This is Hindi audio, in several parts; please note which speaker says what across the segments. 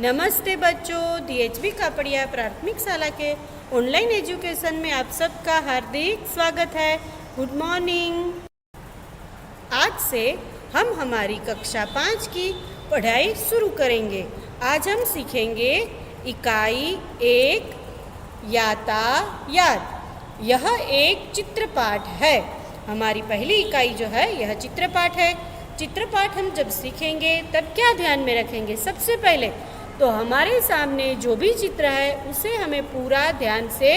Speaker 1: नमस्ते बच्चों, DHB कापड़िया प्राथमिक शाला के ऑनलाइन एजुकेशन में आप सबका हार्दिक स्वागत है। Good morning. आज से हम हमारी कक्षा 5 की पढ़ाई शुरू करेंगे। आज हम सीखेंगे इकाई 1 यातायात। यह एक चित्रपाठ है। हमारी पहली इकाई जो है यह चित्रपाठ है। चित्रपाठ हम जब सीखेंगे तब क्या ध्यान में रखेंगे? सबसे पहले तो हमारे सामने जो भी चित्र है उसे हमें पूरा ध्यान से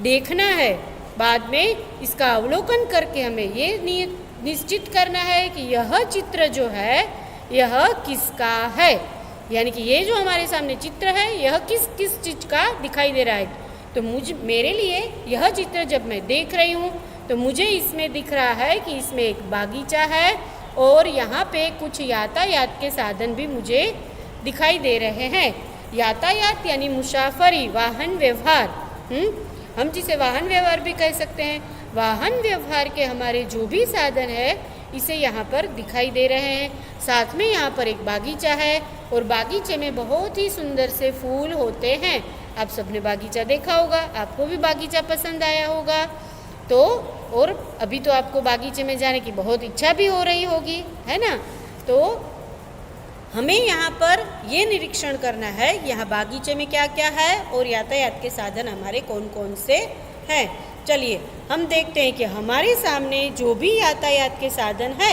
Speaker 1: देखना है। बाद में इसका अवलोकन करके हमें ये निश्चित करना है कि यह चित्र जो है यह किसका है, यानी कि ये जो हमारे सामने चित्र है यह किस किस चीज़ का दिखाई दे रहा है। तो मेरे लिए यह चित्र जब मैं देख रही हूँ तो मुझे इसमें दिख रहा है कि इसमें एक बागीचा है और यहाँ पे कुछ यातायात के साधन भी मुझे दिखाई दे रहे हैं। यातायात यानी मुसाफरी, वाहन व्यवहार। हम जिसे वाहन व्यवहार भी कह सकते हैं। वाहन व्यवहार के हमारे जो भी साधन है इसे यहाँ पर दिखाई दे रहे हैं। साथ में यहाँ पर एक बागीचा है और बागीचे में बहुत ही सुंदर से फूल होते हैं। आप सबने बागीचा देखा होगा, आपको भी बागीचा पसंद आया होगा। तो और अभी तो आपको बागीचे में जाने की बहुत इच्छा भी हो रही होगी, है ना? तो हमें यहाँ पर ये निरीक्षण करना है यहाँ बागीचे में क्या क्या है और यातायात के साधन हमारे कौन कौन से हैं। चलिए हम देखते हैं कि हमारे सामने जो भी यातायात के साधन है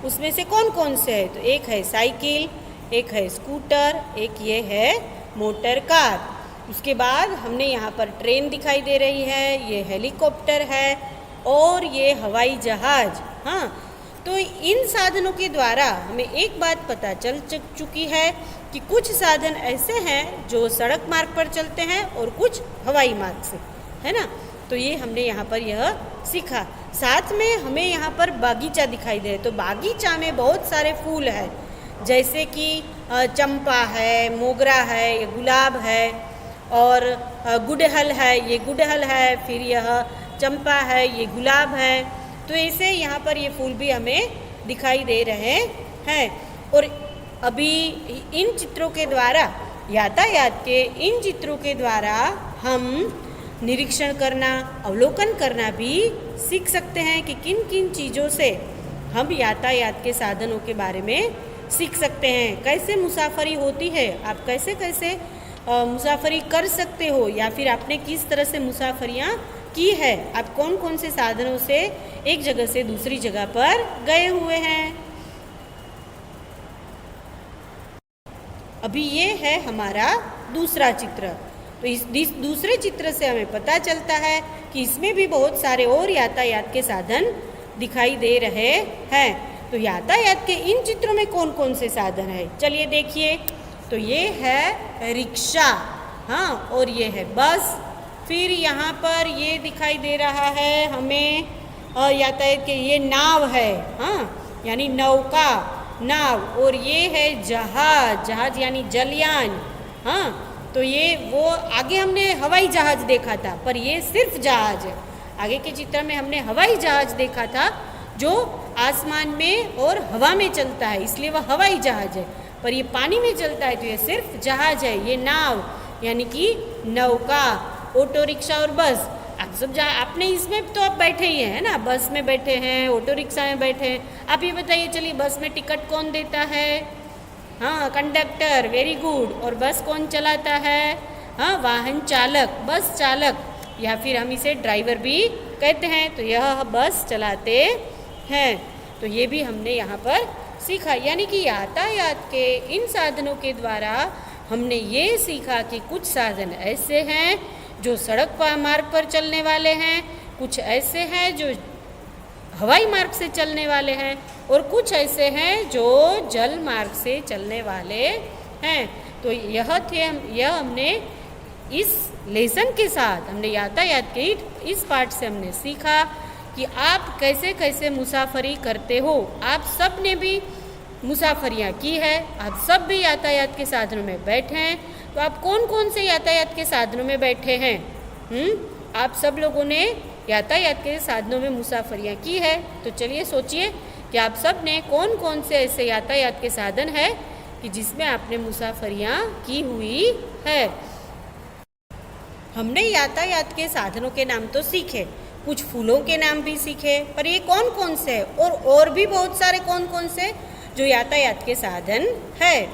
Speaker 1: उसमें से कौन कौन से है। तो एक है साइकिल, एक है स्कूटर, एक ये है मोटर कार। उसके बाद हमने यहाँ पर ट्रेन दिखाई दे रही है, ये हेलीकॉप्टर है और ये हवाई जहाज़। हाँ, तो इन साधनों के द्वारा हमें एक बात पता चल चुकी है कि कुछ साधन ऐसे हैं जो सड़क मार्ग पर चलते हैं और कुछ हवाई मार्ग से, है ना? तो ये हमने यहाँ पर यह सीखा। साथ में हमें यहाँ पर बागीचा दिखाई दे। तो बागीचा में बहुत सारे फूल हैं, जैसे कि चंपा है, मोगरा है, ये गुलाब है और गुड़हल है, ये गुड़हल है, फिर यह चंपा है, ये गुलाब है। तो ऐसे यहाँ पर ये फूल भी हमें दिखाई दे रहे हैं। और अभी इन चित्रों के द्वारा, यातायात के इन चित्रों के द्वारा हम निरीक्षण करना, अवलोकन करना भी सीख सकते हैं कि किन किन चीज़ों से हम यातायात के साधनों के बारे में सीख सकते हैं। कैसे मुसाफरी होती है, आप कैसे कैसे मुसाफरी कर सकते हो, या फिर आपने किस तरह से मुसाफरियाँ की है, आप कौन कौन से साधनों से एक जगह से दूसरी जगह पर गए हुए हैं। अभी ये है हमारा दूसरा चित्र। तो इस दूसरे चित्र से हमें पता चलता है कि इसमें भी बहुत सारे और यातायात के साधन दिखाई दे रहे हैं। तो यातायात के इन चित्रों में कौन कौन से साधन है, चलिए देखिए। तो ये है रिक्शा, हाँ, और ये है बस। फिर यहाँ पर ये दिखाई दे रहा है हमें यातायात के, ये नाव है, हाँ, यानी नौका, नाव। और ये है जहाज, जहाज यानी जलयान, हाँ। तो ये वो आगे हमने हवाई जहाज देखा था, पर ये सिर्फ जहाज है। आगे के चित्र में हमने हवाई जहाज देखा था जो आसमान में और हवा में चलता है, इसलिए वह हवाई जहाज है। पर ये पानी में चलता है तो ये सिर्फ जहाज है। ये नाव यानी कि नौका, ऑटो रिक्शा और बस। आप सब आपने इसमें तो आप बैठे ही हैं ना, बस में बैठे हैं, ऑटो रिक्शा में बैठे हैं। आप ये बताइए, चलिए बस में टिकट कौन देता है? हाँ, कंडक्टर, वेरी गुड। और बस कौन चलाता है? हाँ, वाहन चालक, बस चालक, या फिर हम इसे ड्राइवर भी कहते हैं। तो यह बस चलाते हैं। तो ये भी हमने यहाँ पर सीखा, यानी कि यातायात के इन साधनों के द्वारा हमने ये सीखा कि कुछ साधन ऐसे हैं जो सड़क मार्ग पर चलने वाले हैं, कुछ ऐसे हैं जो हवाई मार्ग से चलने वाले हैं और कुछ ऐसे हैं जो जल मार्ग से चलने वाले हैं। तो यह हमने इस लेसन के साथ, हमने यातायात के इस पार्ट से हमने सीखा कि आप कैसे कैसे मुसाफरी करते हो। आप सब ने भी मुसाफरियाँ की है, आप सब भी यातायात के साधनों में बैठे हैं। तो आप कौन कौन से यातायात के साधनों में बैठे हैं? आप सब लोगों ने यातायात के साधनों में मुसाफरियाँ की है। तो चलिए सोचिए कि आप सब ने कौन कौन से ऐसे यातायात के साधन है कि जिसमें आपने मुसाफरियाँ की हुई है। हमने यातायात के साधनों के नाम तो सीखे, कुछ फूलों के नाम भी सीखे, पर ये कौन कौन से और भी बहुत सारे कौन कौन से जो यातायात के साधन है।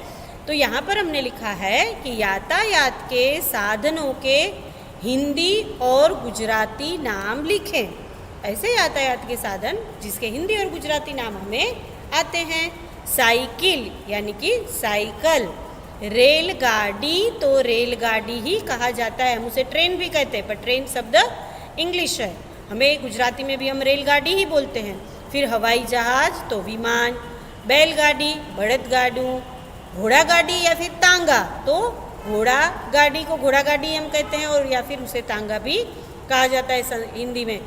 Speaker 1: तो यहाँ पर हमने लिखा है कि यातायात के साधनों के हिंदी और गुजराती नाम लिखें। ऐसे यातायात के साधन जिसके हिंदी और गुजराती नाम हमें आते हैं। साइकिल यानी कि साइकिल, रेलगाड़ी तो रेलगाड़ी ही कहा जाता है, हम उसे ट्रेन भी कहते हैं, पर ट्रेन शब्द इंग्लिश है, हमें गुजराती में भी हम रेलगाड़ी ही बोलते हैं। फिर हवाई जहाज तो विमान, बैलगाड़ी बड़दगाड़ू, घोड़ा गाड़ी या फिर तांगा तो घोड़ा गाड़ी को घोड़ा गाड़ी हम कहते हैं, और या फिर उसे तांगा भी कहा जाता है हिंदी में।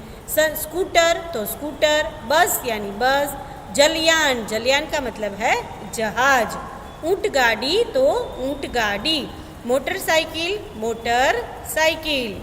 Speaker 1: स्कूटर तो स्कूटर, बस यानी बस, जलयान, जलयान का मतलब है जहाज, ऊंट गाड़ी तो ऊंट गाड़ी, मोटरसाइकिल मोटर साइकिल।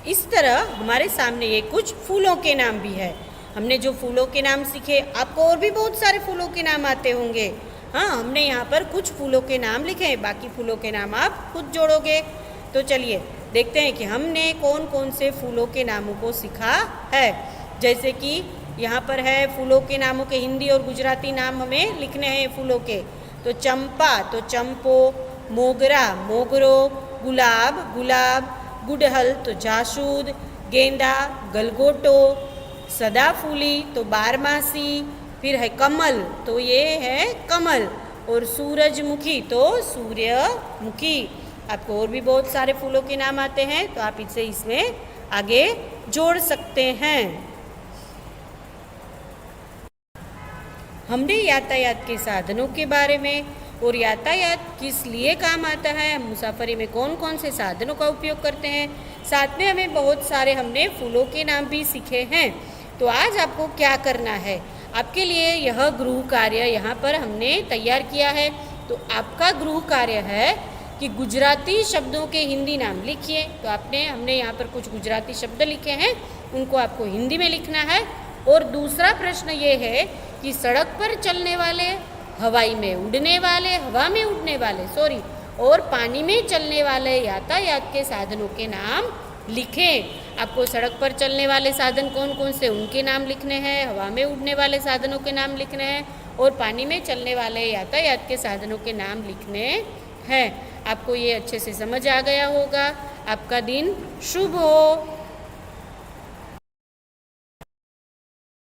Speaker 1: इस तरह हमारे सामने ये कुछ फूलों के नाम भी है। हमने जो फूलों के नाम सीखे, आपको और भी बहुत सारे फूलों के नाम आते होंगे। हाँ, हमने यहाँ पर कुछ फूलों के नाम लिखे हैं, बाकी फूलों के नाम आप खुद जोड़ोगे। तो चलिए देखते हैं कि हमने कौन कौन से फूलों के नामों को सीखा है। जैसे कि यहाँ पर है फूलों के नामों के हिंदी और गुजराती नाम हमें लिखने हैं फूलों के। तो चंपा तो चंपो, मोगरा मोगरो, गुलाब गुलाब, गुड़हल तो जासूद, गेंदा गलगोटो, सदाफूली तो बारमासी, फिर है कमल तो ये है कमल, और सूरजमुखी तो सूर्यमुखी। आपको और भी बहुत सारे फूलों के नाम आते हैं, तो आप इसे इसमें आगे जोड़ सकते हैं। हमने यातायात के साधनों के बारे में और यातायात किस लिए काम आता है, हम मुसाफरी में कौन कौन से साधनों का उपयोग करते हैं, साथ में हमें बहुत सारे हमने फूलों के नाम भी सीखे हैं। तो आज आपको क्या करना है, आपके लिए यह गृह कार्य यहाँ पर हमने तैयार किया है। तो आपका गृह कार्य है कि गुजराती शब्दों के हिंदी नाम लिखिए। तो हमने यहाँ पर कुछ गुजराती शब्द लिखे हैं, उनको आपको हिंदी में लिखना है। और दूसरा प्रश्न ये है कि सड़क पर चलने वाले, हवाई में उड़ने वाले, हवा में उड़ने वाले और पानी में चलने वाले यातायात के साधनों के नाम लिखें। आपको सड़क पर चलने वाले साधन कौन कौन से, उनके नाम लिखने हैं, हवा में उड़ने वाले साधनों के नाम लिखने हैं, और पानी में चलने वाले यातायात के साधनों के नाम लिखने हैं। आपको ये अच्छे से समझ आ गया होगा। आपका दिन शुभ हो।